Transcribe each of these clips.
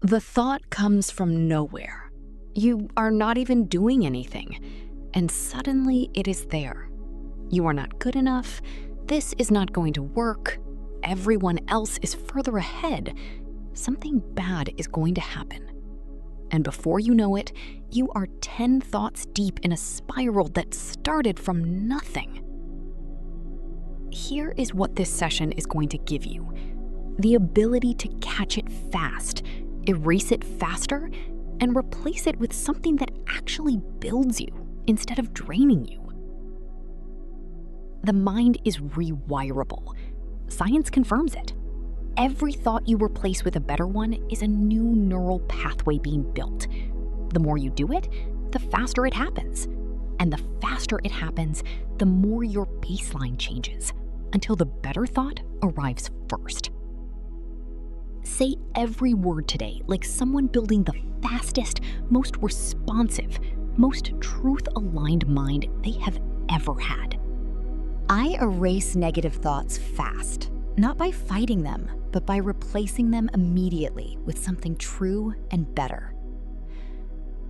The thought comes from nowhere. You are not even doing anything, and suddenly it is there. You are not good enough. This is not going to work. Everyone else is further ahead. Something bad is going to happen. And before you know it, you are 10 thoughts deep in a spiral that started from nothing. Here is what this session is going to give you: the ability to catch it fast, erase it faster, and replace it with something that actually builds you instead of draining you. The mind is rewirable. Science confirms it. Every thought you replace with a better one is a new neural pathway being built. The more you do it, the faster it happens. And the faster it happens, the more your baseline changes, until the better thought arrives first. Say every word today like someone building the fastest, most responsive, most truth-aligned mind they have ever had. I erase negative thoughts fast, not by fighting them, but by replacing them immediately with something true and better.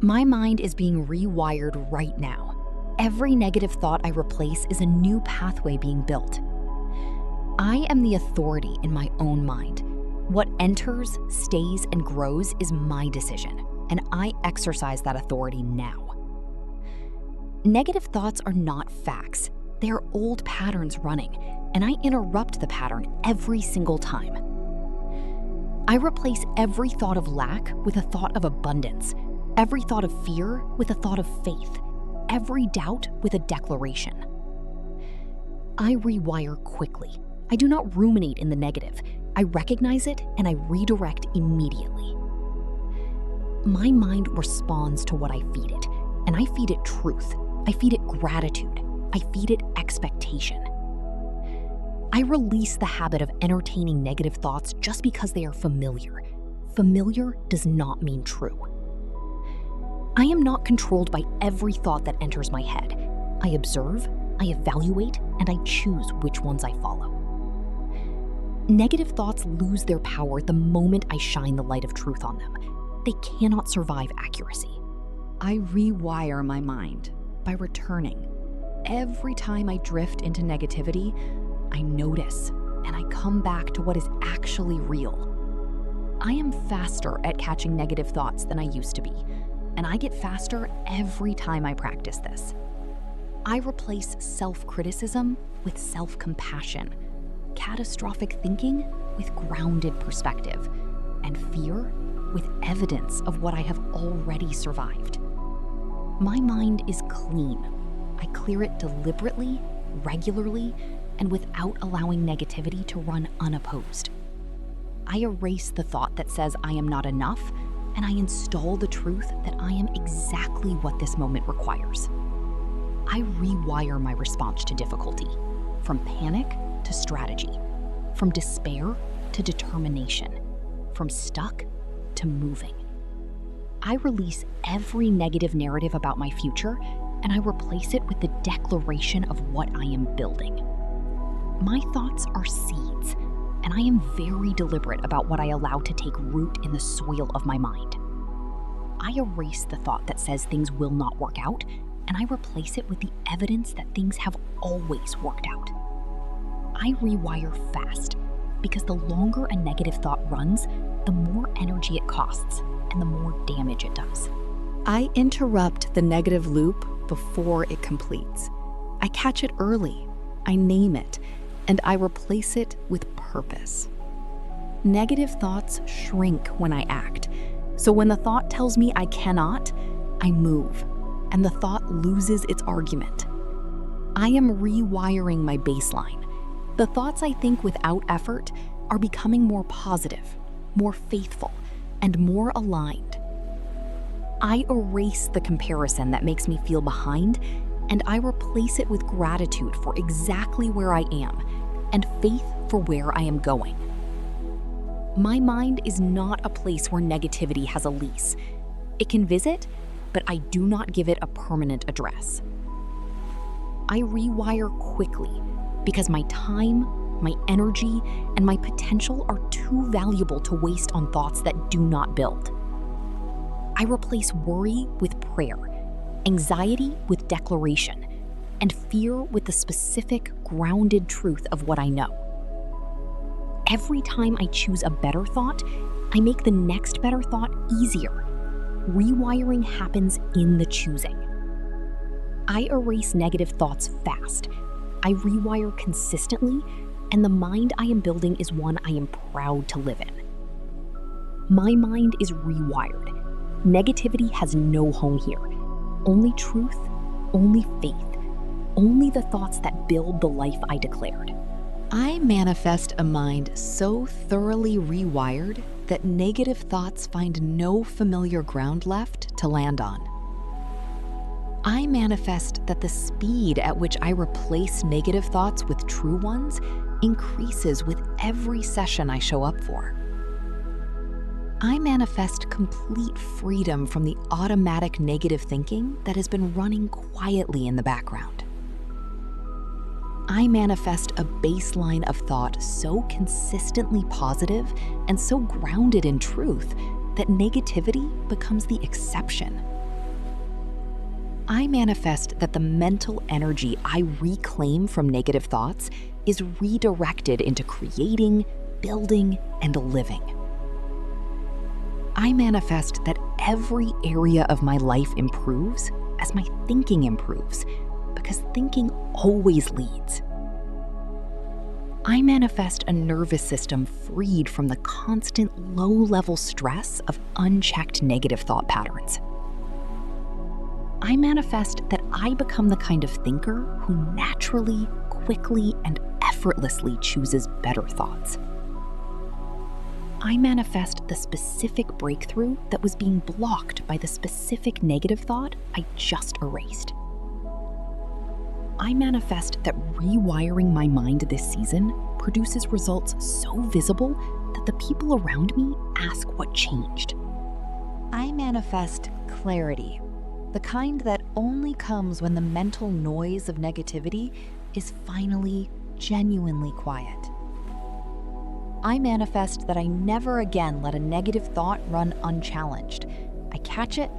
My mind is being rewired right now. Every negative thought I replace is a new pathway being built. I am the authority in my own mind. What enters, stays, and grows is my decision, and I exercise that authority now. Negative thoughts are not facts. They are old patterns running, and I interrupt the pattern every single time. I replace every thought of lack with a thought of abundance, every thought of fear with a thought of faith, every doubt with a declaration. I rewire quickly. I do not ruminate in the negative. I recognize it and I redirect immediately. My mind responds to what I feed it, and I feed it truth. I feed it gratitude. I feed it expectation. I release the habit of entertaining negative thoughts just because they are familiar. Familiar does not mean true. I am not controlled by every thought that enters my head. I observe, I evaluate, and I choose which ones I follow. Negative thoughts lose their power the moment I shine the light of truth on them. They cannot survive accuracy. I rewire my mind by returning. Every time I drift into negativity, I notice and I come back to what is actually real. I am faster at catching negative thoughts than I used to be, and I get faster every time I practice this. I replace self-criticism with self-compassion, catastrophic thinking with grounded perspective, and fear with evidence of what I have already survived. My mind is clean. I clear it deliberately, regularly, and without allowing negativity to run unopposed. I erase the thought that says I am not enough, and I install the truth that I am exactly what this moment requires. I rewire my response to difficulty, from panic to strategy, from despair to determination, from stuck to moving. I release every negative narrative about my future, and I replace it with the declaration of what I am building. My thoughts are seeds, and I am very deliberate about what I allow to take root in the soil of my mind. I erase the thought that says things will not work out, and I replace it with the evidence that things have always worked out. I rewire fast, because the longer a negative thought runs, the more energy it costs and the more damage it does. I interrupt the negative loop before it completes. I catch it early, I name it, and I replace it with purpose. Negative thoughts shrink when I act, so when the thought tells me I cannot, I move, and the thought loses its argument. I am rewiring my baseline. The thoughts I think without effort are becoming more positive, more faithful, and more aligned. I erase the comparison that makes me feel behind, and I replace it with gratitude for exactly where I am and faith for where I am going. My mind is not a place where negativity has a lease. It can visit, but I do not give it a permanent address. I rewire quickly because my time, my energy, and my potential are too valuable to waste on thoughts that do not build. I replace worry with prayer, anxiety with declaration, and fear with the specific, grounded truth of what I know. Every time I choose a better thought, I make the next better thought easier. Rewiring happens in the choosing. I erase negative thoughts fast. I rewire consistently, and the mind I am building is one I am proud to live in. My mind is rewired. Negativity has no home here. Only truth, only faith, only the thoughts that build the life I declared. I manifest a mind so thoroughly rewired that negative thoughts find no familiar ground left to land on. I manifest that the speed at which I replace negative thoughts with true ones increases with every session I show up for. I manifest complete freedom from the automatic negative thinking that has been running quietly in the background. I manifest a baseline of thought so consistently positive and so grounded in truth that negativity becomes the exception. I manifest that the mental energy I reclaim from negative thoughts is redirected into creating, building, and living. I manifest that every area of my life improves as my thinking improves, because thinking always leads. I manifest a nervous system freed from the constant low-level stress of unchecked negative thought patterns. I manifest that I become the kind of thinker who naturally, quickly, and effortlessly chooses better thoughts. I manifest the specific breakthrough that was being blocked by the specific negative thought I just erased. I manifest that rewiring my mind this season produces results so visible that the people around me ask what changed. I manifest clarity, the kind that only comes when the mental noise of negativity is finally, genuinely quiet. I manifest that I never again let a negative thought run unchallenged. I catch it,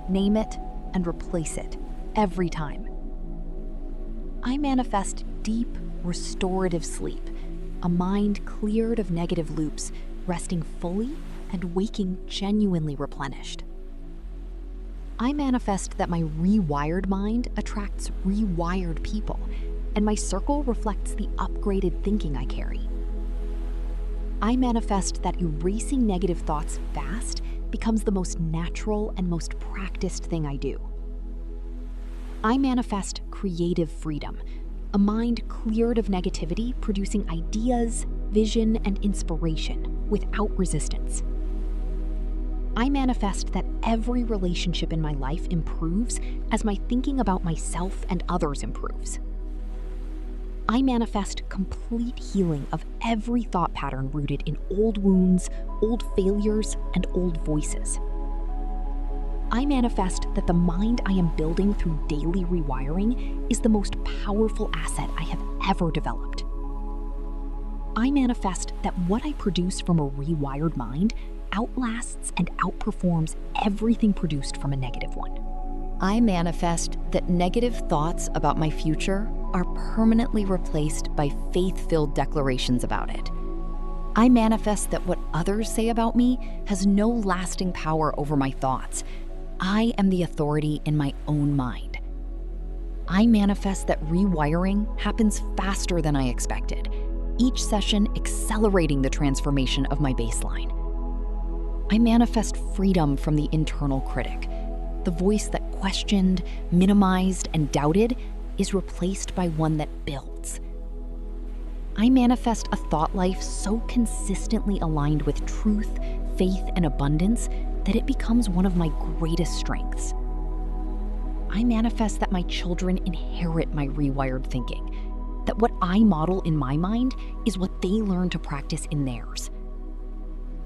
name it, and replace it every time. I manifest deep, restorative sleep, a mind cleared of negative loops, resting fully and waking genuinely replenished. I manifest that my rewired mind attracts rewired people, and my circle reflects the upgraded thinking I carry. I manifest that erasing negative thoughts fast becomes the most natural and most practiced thing I do. I manifest creative freedom, a mind cleared of negativity, producing ideas, vision, and inspiration without resistance. I manifest that every relationship in my life improves as my thinking about myself and others improves. I manifest complete healing of every thought pattern rooted in old wounds, old failures, and old voices. I manifest that the mind I am building through daily rewiring is the most powerful asset I have ever developed. I manifest that what I produce from a rewired mind outlasts and outperforms everything produced from a negative one. I manifest that negative thoughts about my future are permanently replaced by faith-filled declarations about it. I manifest that what others say about me has no lasting power over my thoughts. I am the authority in my own mind. I manifest that rewiring happens faster than I expected, each session accelerating the transformation of my baseline. I manifest freedom from the internal critic. The voice that questioned, minimized, and doubted is replaced by one that builds. I manifest a thought life so consistently aligned with truth, faith, and abundance that it becomes one of my greatest strengths. I manifest that my children inherit my rewired thinking, that what I model in my mind is what they learn to practice in theirs.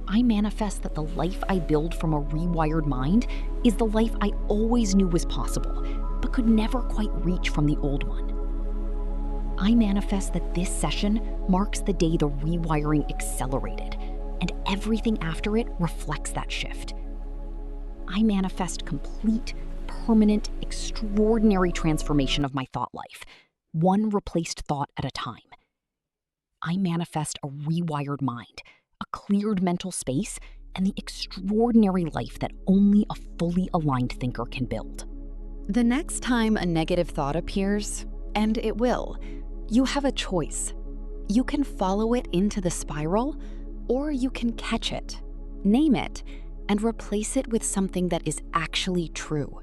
I manifest that the life I build from a rewired mind is the life I always knew was possible, but could never quite reach from the old one. I manifest that this session marks the day the rewiring accelerated, and everything after it reflects that shift. I manifest complete, permanent, extraordinary transformation of my thought life, one replaced thought at a time. I manifest a rewired mind, a cleared mental space, and the extraordinary life that only a fully aligned thinker can build. The next time a negative thought appears, and it will, you have a choice. You can follow it into the spiral, or you can catch it, name it, and replace it with something that is actually true.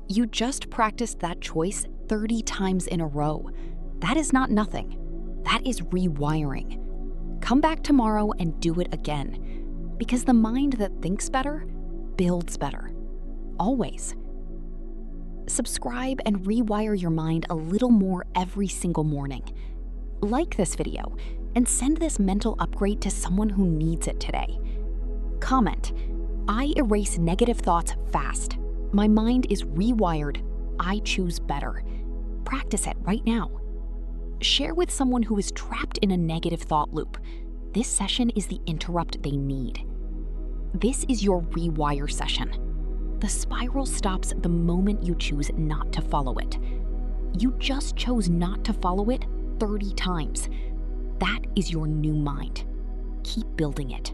You just practiced that choice 30 times in a row. That is not nothing. That is rewiring. Come back tomorrow and do it again, because the mind that thinks better builds better. Always. Subscribe and rewire your mind a little more every single morning. Like this video and send this mental upgrade to someone who needs it today. Comment, I erase negative thoughts fast. My mind is rewired. I choose better. Practice it right now. Share with someone who is trapped in a negative thought loop. This session is the interrupt they need. This is your rewire session. The spiral stops the moment you choose not to follow it. You just chose not to follow it 30 times. That is your new mind. Keep building it.